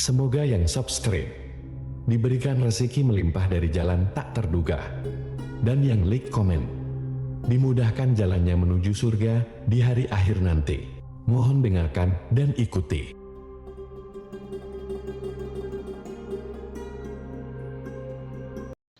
Semoga yang subscribe diberikan rezeki melimpah dari jalan tak terduga, dan yang like komen dimudahkan jalannya menuju surga di hari akhir nanti. Mohon dengarkan dan ikuti.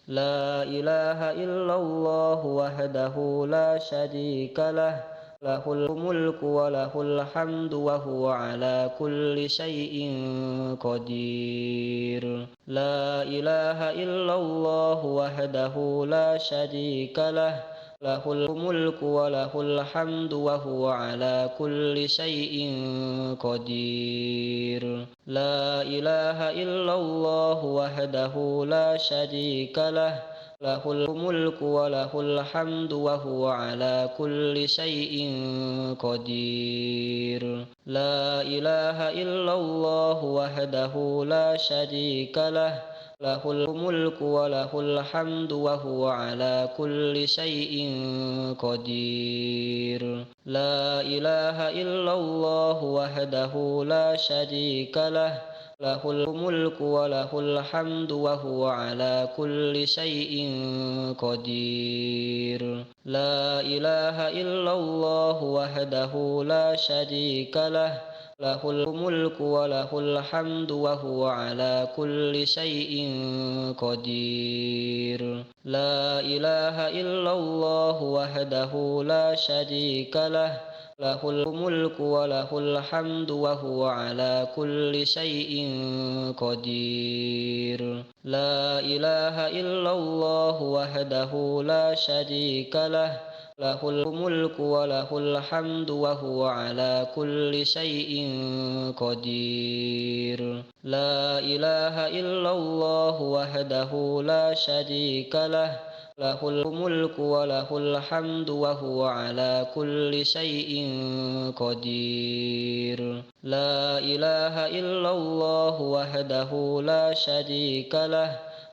La ilaha illallah wahdahu la syarika lah, lahul mulku wa lahul hamdu wa huwa ala kulli syai'in qadir. La ilaha illallah wahdahu la syarika lah, lahul mulku wa lahul hamdu wa huwa ala kulli syai'in qadir. La ilaha illallah wahdahu la syarika lah, lahul mulku wa lahul hamdu wa huwa ala kulli syai'in qadir. La ilaha illallah wahdahu la syarika lah, lahul mulku wa lahul hamdu wa huwa ala kulli syai'in qadir. La ilaha illallah wahdahu la syarika lah, lahul mulku wa lahul hamdu wa huwa ala kulli syai'in qadir. La ilaha illallah wahdahu la syarika lah, lahul mulku wa lahul hamdu wa huwa ala kulli syai'in qadir. La ilaha illallah wahdahu la syarika lah, lahul mulku wa lahul hamdu wa huwa ala kulli syai'in qadir. La ilaha illallah wahdahu la syarika lah, lahul mulku wa lahul hamdu wa huwa ala kulli syai'in qadir. La ilaha illallah wahdahu la syarika lah, lahul mulku wa lahul hamdu wa huwa ala kulli syai'in qadir. La ilaha illallah wahdahu la syarika lah,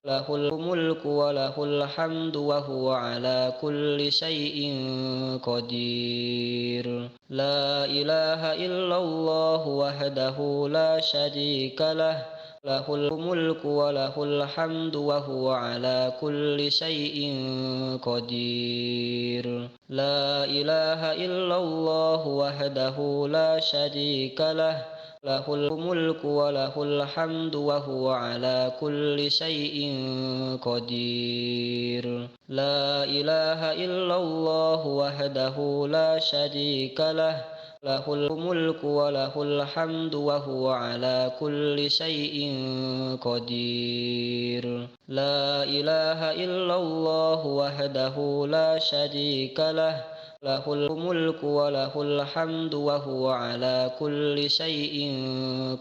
lahul mulku wa lahul hamdu wa huwa ala kulli syai'in qadir. La ilaha illallah wahdahu la syarika lah, lahul mulku wa lahul hamdu wa huwa ala kulli syai'in qadir. La ilaha illallah wahdahu la syarika lah, lahul mulku wa lahul hamdu wa huwa ala kulli syai'in qadir. La ilaha illallah wahdahu la syarika lah, lahul mulku wa lahul hamdu wa huwa ala kulli syai'in qadir. La ilaha illallah wahdahu la syarika lah, lahul mulku wa lahul hamdu wa huwa ala kulli syai'in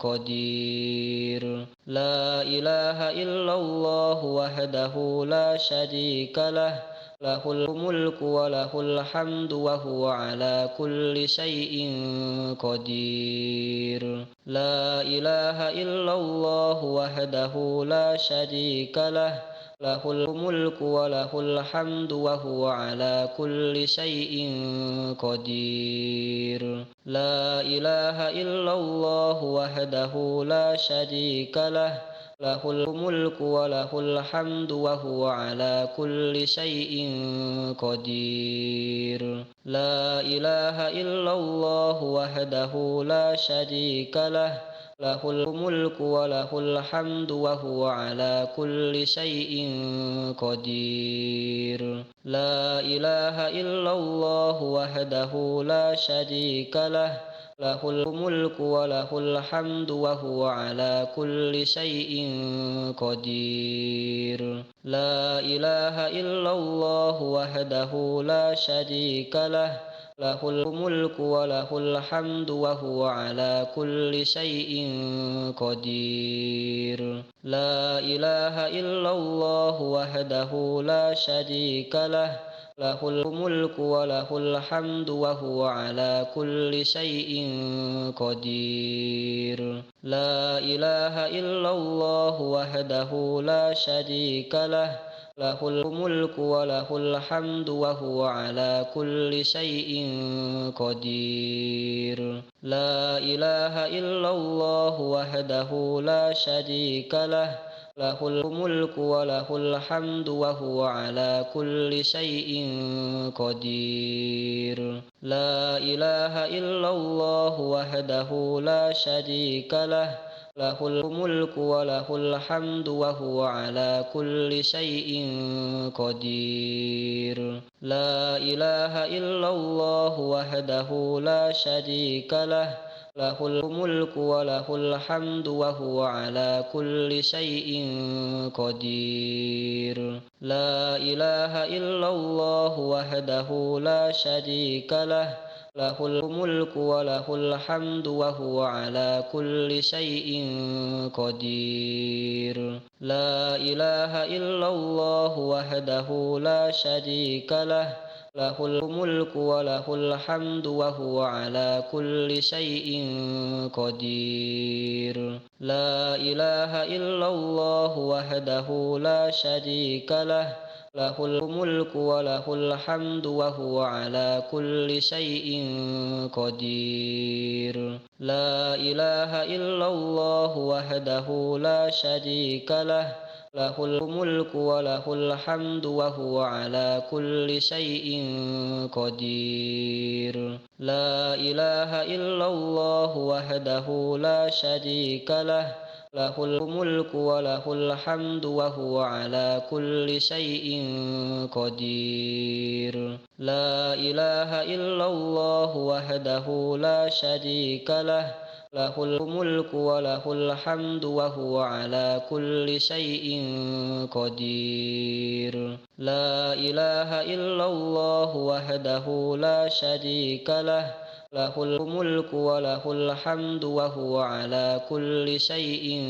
qadir. La ilaha illallah wahdahu la syarika lah, lahul mulku wa lahul hamdu wa huwa ala kulli syai'in qadir. La ilaha illallah wahdahu la syarika lah, lahul mulku wa lahul hamdu wa huwa ala kulli syai'in qadir. La ilaha illallah wahdahu la syarika lah, lahul mulku wa lahul hamdu wa huwa ala kulli syai'in qadir. La ilaha illallah wahdahu la syarika lah, lahul mulku wa lahul hamdu wa huwa ala kulli syai'in qadir. La ilaha illallah wahdahu la syarika lah, lahul mulku wa lahul hamdu wa huwa ala kulli syai'in qadir. La ilaha illallah wahdahu la syarika lah, lahul mulku wa lahul hamdu wa huwa ala kulli syai'in qadir. La ilaha illallah wahdahu la syarika lah, lahul mulku wa lahul hamdu wa huwa ala kulli syai'in qadir. La ilaha illallah wahdahu la syarika lah, lahul mulku wa lahul hamdu wa huwa ala kulli syai'in qadir. La ilaha illallah wahdahu la syarika lah, lahul mulku wa lahul hamdu wa huwa ala kulli syai'in qadir. La ilaha illallah wahdahu la syarika lah, lahul mulku wa lahul hamdu wa huwa ala kulli syai'in qadir. La ilaha illallah wahdahu la syarika lah, lahul mulku wa lahul hamdu wa huwa ala kulli syai'in qadir. La ilaha illallah wahdahu la syarika lah, lahul mulku wa lahul hamdu wa huwa ala kulli syai'in qadir. La ilaha illallah wahdahu la syarika lah, lahul mulku wa lahul hamdu wa huwa ala kulli syai'in qadir. La ilaha illallah wahdahu la syarika lah, lahul mulku wa lahul hamdu wa huwa ala kulli syai'in qadir. La ilaha illallah wahdahu la syarika lah, lahul mulku wa lahul hamdu wa huwa ala kulli syai'in qadir. La ilaha illallah wahdahu la syarika lah, lahul mulku wa lahul hamdu wa huwa ala kulli syai'in qadir. La ilaha illallah wahdahu la syarika lah, lahul mulku wa lahul hamdu wa huwa ala kulli syai'in qadir. La ilaha illallah wahdahu la syarika lah, lahul mulku wa lahul hamdu wa huwa ala kulli syai'in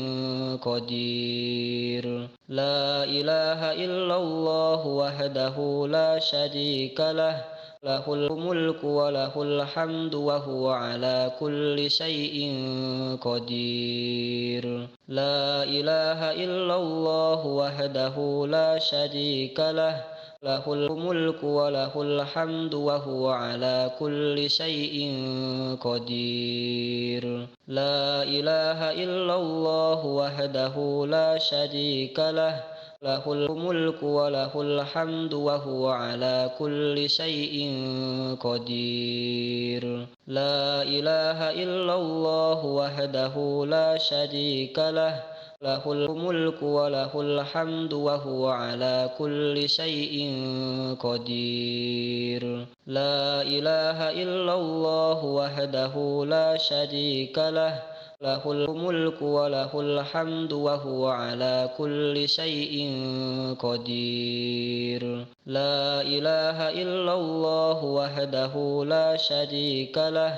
qadir. La ilaha illallah wahdahu la syarika lah, lahul mulku wa lahul hamdu wa huwa ala kulli syai'in qadir. La ilaha illallah wahdahu la syarika lah, lahul mulku wa lahul hamdu wa huwa ala kulli syai'in qadir. La ilaha illallah wahdahu la syarika lah, lahul mulku wa lahul hamdu wa huwa ala kulli syai'in qadir. La ilaha illallah wahdahu la syarika lah, lahul mulku wa lahul hamdu wa huwa ala kulli syai'in qadir. La ilaha illallah wahdahu la syarika lah, lahul mulku wa lahul hamdu wa huwa ala kulli syai'in qadir. La ilaha illallah wahdahu la syarika lah,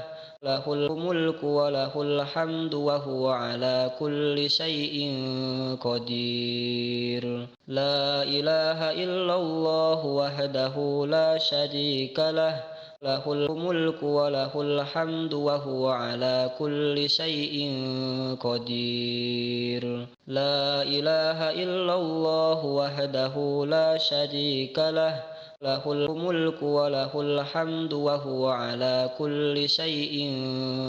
lahul mulku wa lahul hamdu wa huwa ala kulli syai'in qadir. La ilaha illallah wahdahu la syarika lah, lahul mulku wa lahul hamdu wa huwa ala kulli syai'in qadir. La ilaha illallah wahdahu la syarika lah, lahul mulku wa lahul hamdu wa huwa ala kulli syai'in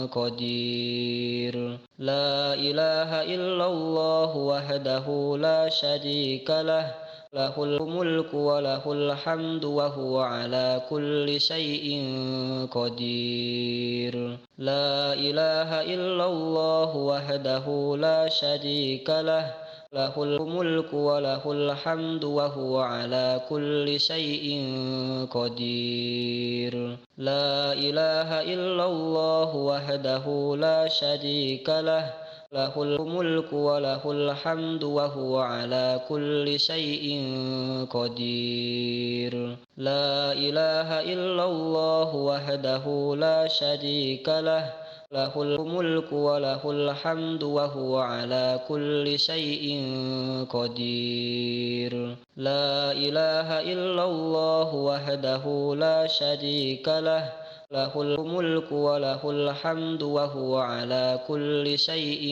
qadir. La ilaha illallah wahdahu la syarika lah, lahul mulku wa lahul hamdu wa huwa ala kulli syai'in qadir. La ilaha illallah wahdahu la syarika lah, lahul mulku wa lahul hamdu wa huwa ala kulli syai'in qadir. La ilaha illallah wahdahu la syarika lah, lahul mulku wa lahul hamdu wa huwa ala kulli syai'in qadir. La ilaha illallah wahdahu la syarika lah, lahul mulku wa lahul hamdu wa huwa ala kulli syai'in qadir. La ilaha illallah wahdahu la syarika lah, له الملك وله الحمد وهو على كل شيء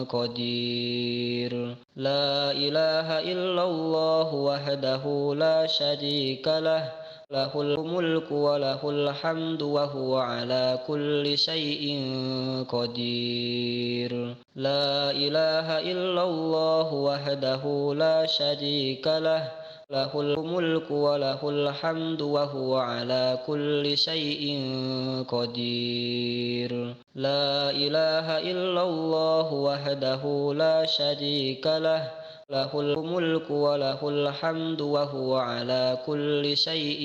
قدير. لا إله إلا الله وحده لا شريك له، له الملك وله الحمد وهو على كل شيء قدير. لا إله إلا الله وحده لا شريك له، له الملك وله الحمد وهو على كل شيء قدير. لا إله إلا الله وحده لا شريك له، له الملك وله الحمد وهو على كل شيء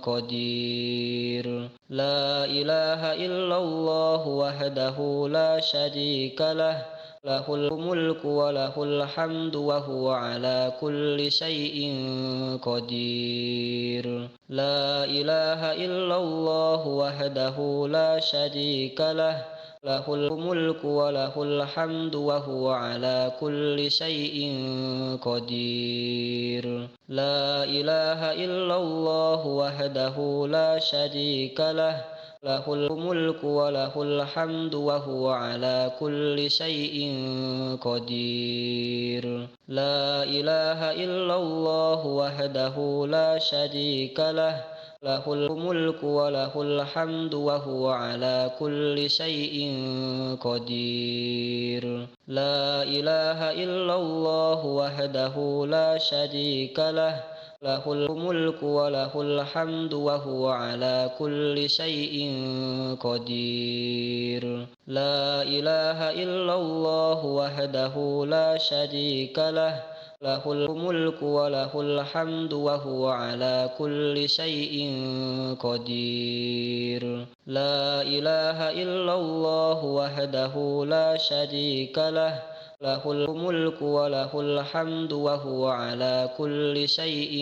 قدير. لا إله إلا الله وحده لا شريك له، له الملك وله الحمد وهو على كل شيء قدير. لا إله إلا الله وحده لا شريك له، له الملك وله الحمد وهو على كل شيء قدير. لا إله إلا الله وحده لا شريك له، له الملك وله الحمد وهو على كل شيء قدير. لا إله إلا الله وحده لا شريك له، له الملك وله الحمد وهو على كل شيء قدير. لا إله إلا الله وحده لا شريك له، له الملك وله الحمد وهو على كل شيء قدير. لا إله إلا الله وحده لا شريك له، له الملك وله الحمد وهو على كل شيء قدير. لا إله إلا الله وحده لا شريك له، له الملك وله الحمد وهو على كل شيء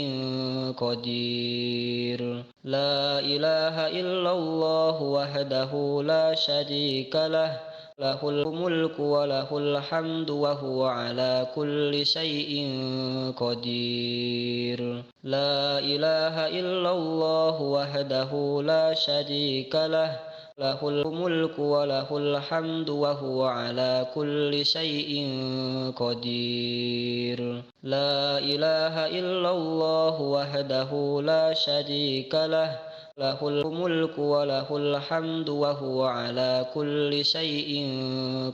قدير. لا إله إلا الله وحده لا شريك له، له الملك وله الحمد وهو على كل شيء قدير. لا إله إلا الله وحده لا شريك له، له الملك وله الحمد وهو على كل شيء قدير. لا إله إلا الله وحده لا شريك له، له الملك وله الحمد وهو على كل شيء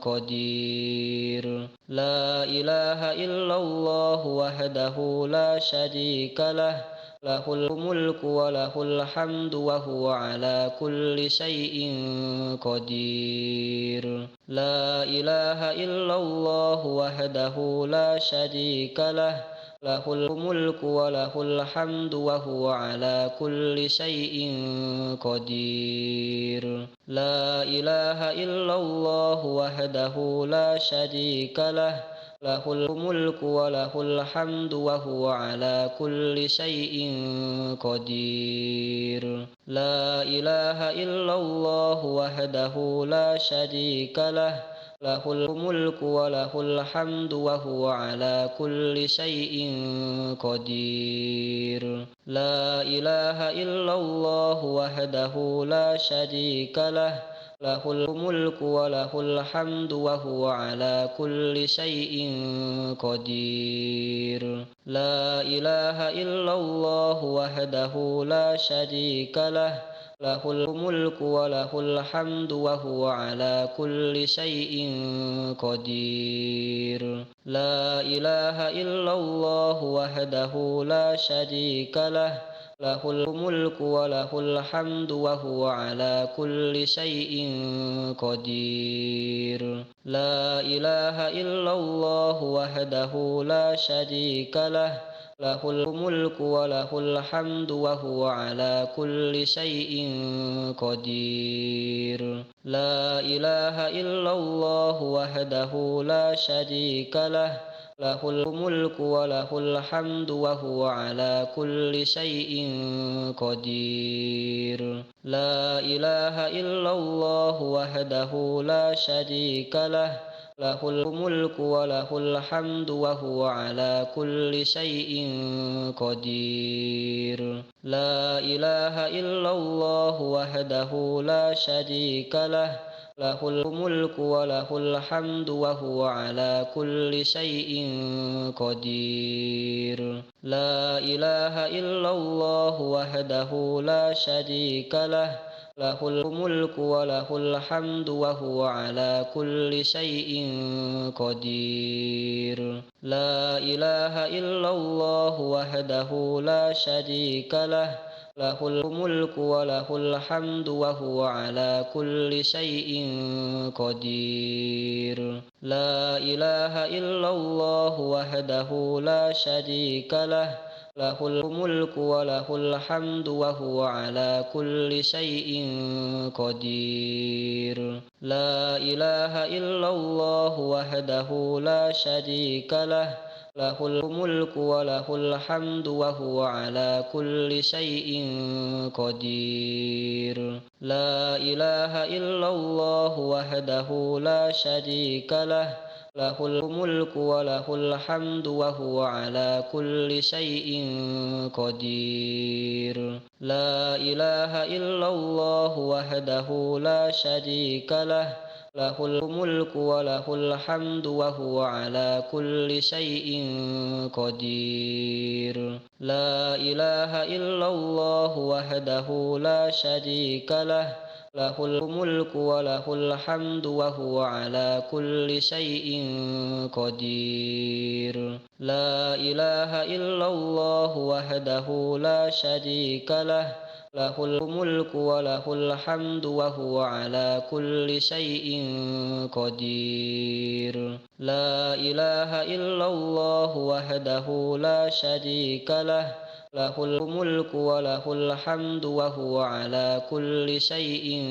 قدير. لا إله إلا الله وحده لا شريك له، له الملك وله الحمد وهو على كل شيء قدير. لا إله إلا الله وحده لا شريك له، له الملك وله الحمد وهو على كل شيء قدير. لا إله إلا الله وحده لا شريك له، له الملك وله الحمد وهو على كل شيء قدير. لا إله إلا الله وحده لا شريك له، له الملك وله الحمد وهو على كل شيء قدير. لا إله إلا الله وحده لا شريك له، له الملك وله الحمد وهو على كل شيء قدير. لا إله إلا الله وحده لا شريك له، له الملك وله الحمد وهو على كل شيء قدير. لا إله إلا الله وحده لا شريك له، له الملك وله الحمد وهو على كل شيء قدير. لا إله إلا الله وحده لا شريك له، له الملك وله الحمد وهو على كل شيء قدير. لا إله إلا الله وحده لا شريك له، له الملك وله الحمد وهو على كل شيء قدير. لا إله إلا الله وحده لا شريك له، lahul mulku wa lahul hamdu wa huwa ala kulli syai'in qadir. La ilaha illallah wahdahu la syarika lah, lahul mulku wa lahul hamdu wa huwa ala kulli syai'in qadir. La ilaha illallah wahdahu la syarika lah, lahul mulku wa lahul hamdu wa huwa ala kulli syai'in qadir. La ilaha illallah wahdahu la syarika lah, lahul mulku wa lahul hamdu wa huwa ala kulli syai'in qadir. La ilaha illallah wahdahu la syarika lah, lahul mulku wa lahul hamdu wa huwa ala kulli syai'in qadir. La ilaha illallah wahdahu la syarika lah, lahul mulku wa lahul hamdu wa huwa ala kulli syai'in qadir. La ilaha illallah wahdahu la syarika lah, lahul mulku wa lahul hamdu wa huwa ala kulli syai'in qadir. La ilaha illallah wahdahu la syarika lah, lahul mulku wa lahul hamdu wa huwa ala kulli syai'in qadir. La ilaha illallah wahdahu la syarika lah, lahul mulku wa lahul hamdu wa huwa ala kulli syai'in qadir. La ilaha illallah wahdahu la syarika lah, lahul mulku wa lahul hamdu wa huwa ala kulli syai'in qadir. La ilaha illallah wahdahu la syarika lah, lahul mulku wa lahul hamdu wa huwa ala kulli syai'in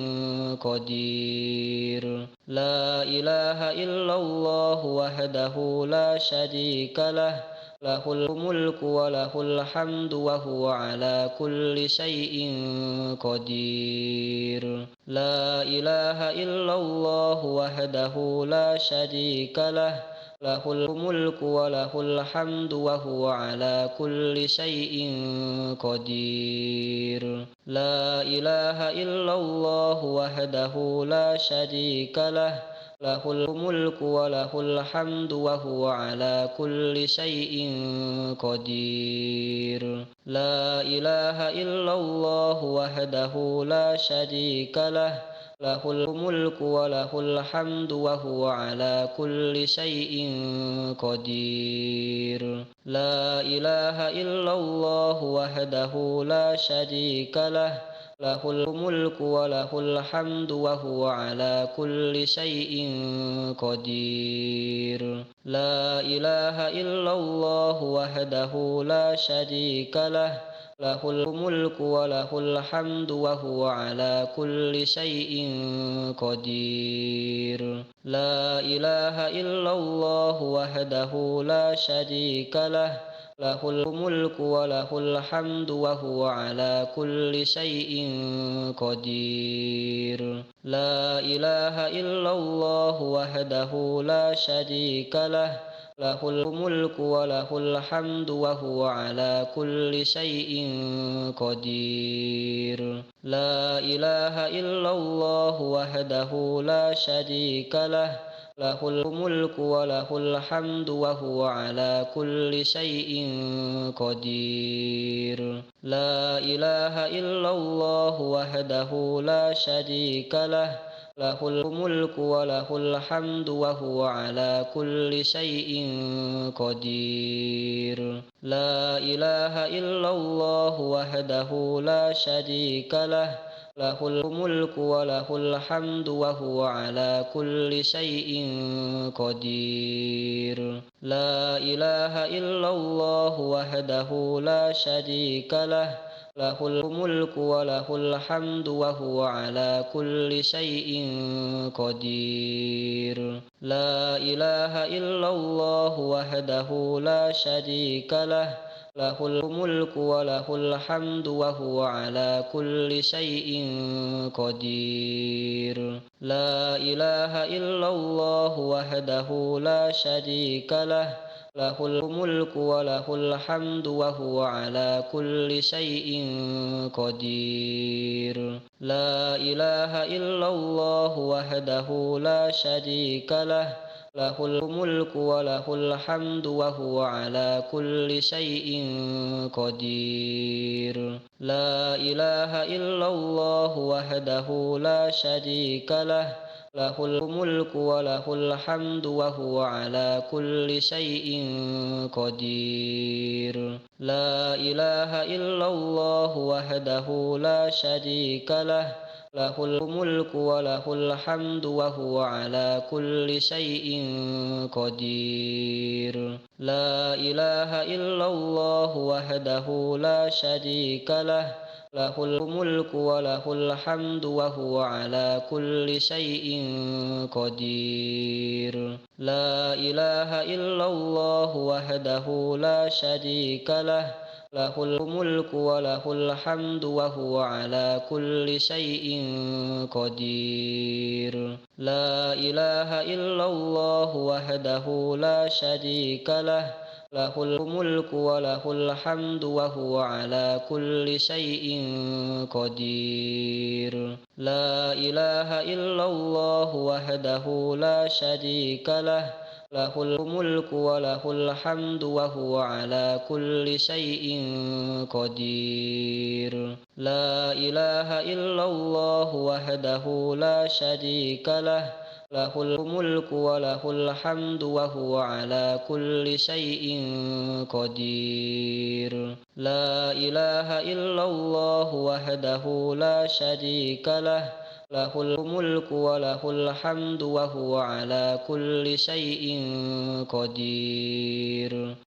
qadir. La ilaha illallah wahdahu la syarika lah, lahul mulku wa lahul hamdu wa huwa ala kulli syai'in qadir. La ilaha illallah wahdahu la syarika lah, lahul mulku wa lahul hamdu wa huwa ala kulli syai'in qadir. La ilaha illallah wahdahu la syarika lah, lahul mulku wa lahul hamdu wa huwa ala kulli syai'in qadir. La ilaha illallah wahdahu la syarika lah, lahul mulku wa lahul hamdu wa huwa ala kulli syai'in qadir. La ilaha illallah wahdahu la syarika lah, lahul mulku wa lahul hamdu wa huwa ala kulli syai'in qadir. La ilaha illallah wahdahu la syarika lah, lahul mulku wa lahul hamdu wa huwa ala kulli syai'in qadir. La ilaha illallah wahdahu la syarika lah, lahul mulku wa lahul hamdu wa huwa ala kulli syai'in qadir. La ilaha illallah wahdahu la syarika lah, lahul mulku wa lahul hamdu wa huwa ala kulli syai'in qadir. La ilaha illallah wahdahu la syarika lah, lahul mulku wa lahul hamdu wa huwa ala kulli syai'in qadir. La ilaha illallah wahdahu la syarika lah, lahul mulku wa lahul hamdu wa huwa ala kulli syai'in qadir. La ilaha illallah wahdahu la syarika lah, lahul mulku wa lahul hamdu wa huwa ala kulli syai'in qadir. La ilaha illallah wahdahu la syarika lah, lahul mulku wa lahul hamdu wa huwa ala kulli syai'in qadir. La ilaha illallah wahdahu la syarika lah, له الملك وله الحمد وهو على كل شيء قدير. لا إله إلا الله وحده لا شريك له، له الملك وله الحمد وهو على كل شيء قدير. لا إله إلا الله وحده لا شريك له، له الملك وله الحمد وهو على كل شيء قدير. لا إله إلا الله وحده لا شريك له، له الملك وله الحمد وهو على كل شيء قدير. لا إله إلا الله وحده لا شريك له، له الملك وله الحمد وهو على كل شيء قدير. لا إله إلا الله وحده لا شريك له، له الملك وله الحمد وهو على كل شيء قدير. لا إله إلا الله وحده لا شريك له، له الملك وله الحمد وهو على كل شيء قدير. لا إله إلا الله وحده لا شريك له، له الملك وله الحمد وهو على كل شيء قدير. لا إله إلا الله وحده لا شريك له، له الملك وله الحمد وهو على كل شيء قدير. لا إله إلا الله وحده لا شريك له، له الملك وله الحمد وهو على كل شيء قدير. لا إله إلا الله وحده لا شريك له، له الملك وله الحمد وهو على كل شيء قدير.